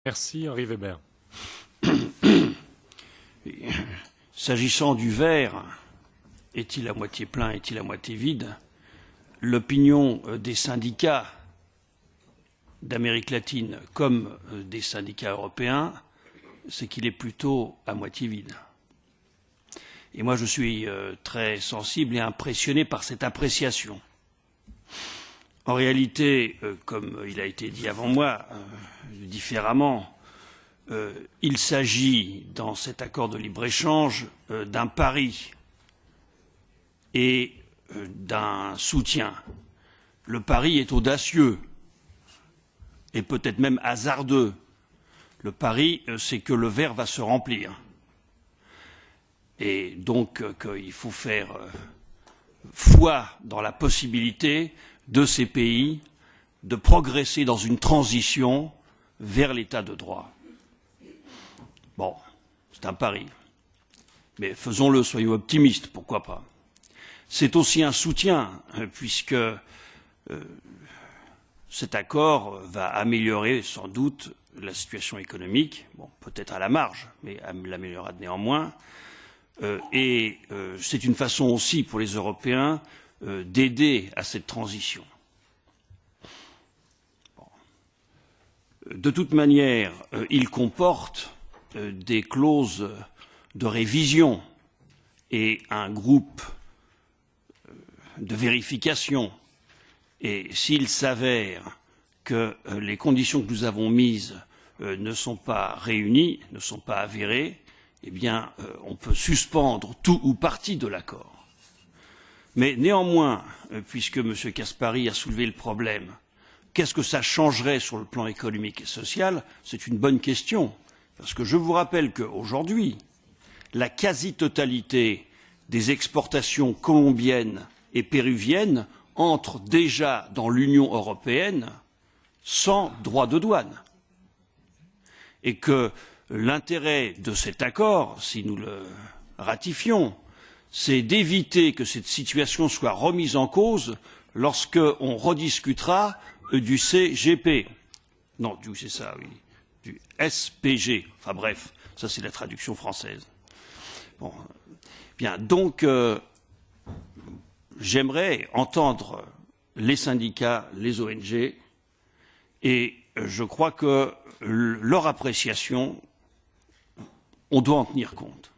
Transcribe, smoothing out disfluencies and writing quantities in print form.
Merci, Henri Weber. S'agissant du verre, est-il à moitié plein, est-il à moitié vide? L'opinion des syndicats d'Amérique latine comme des syndicats européens, c'est qu'il est plutôt à moitié vide. Et moi, je suis très sensible et impressionné par cette appréciation. En réalité, comme il a été dit avant moi, différemment, il s'agit, dans cet accord de libre-échange, d'un pari et d'un soutien. Le pari est audacieux et peut-être même hasardeux. Le pari, c'est que le verre va se remplir. Et donc qu'il faut faire foi dans la possibilité de ces pays de progresser dans une transition vers l'état de droit. Bon, c'est un pari. Mais faisons-le, soyons optimistes, pourquoi pas. C'est aussi un soutien, puisque cet accord va améliorer sans doute la situation économique, bon, peut-être à la marge, mais l'améliorera néanmoins. Et c'est une façon aussi pour les Européens d'aider à cette transition. Bon. De toute manière, il comporte des clauses de révision et un groupe de vérification. Et s'il s'avère que les conditions que nous avons mises ne sont pas réunies, ne sont pas avérées, eh bien, on peut suspendre tout ou partie de l'accord. Mais néanmoins, puisque M. Caspary a soulevé le problème, qu'est-ce que ça changerait sur le plan économique et social? C'est une bonne question. Parce que je vous rappelle qu'aujourd'hui, la quasi-totalité des exportations colombiennes et péruviennes entrent déjà dans l'Union européenne sans droit de douane. Et que l'intérêt de cet accord, si nous le ratifions, c'est d'éviter que cette situation soit remise en cause lorsqu'on rediscutera du CGP. Non, c'est ça, oui. Du SPG. Enfin bref, ça c'est la traduction française. Bon. Bien, donc, j'aimerais entendre les syndicats, les ONG, et je crois que leur appréciation, on doit en tenir compte.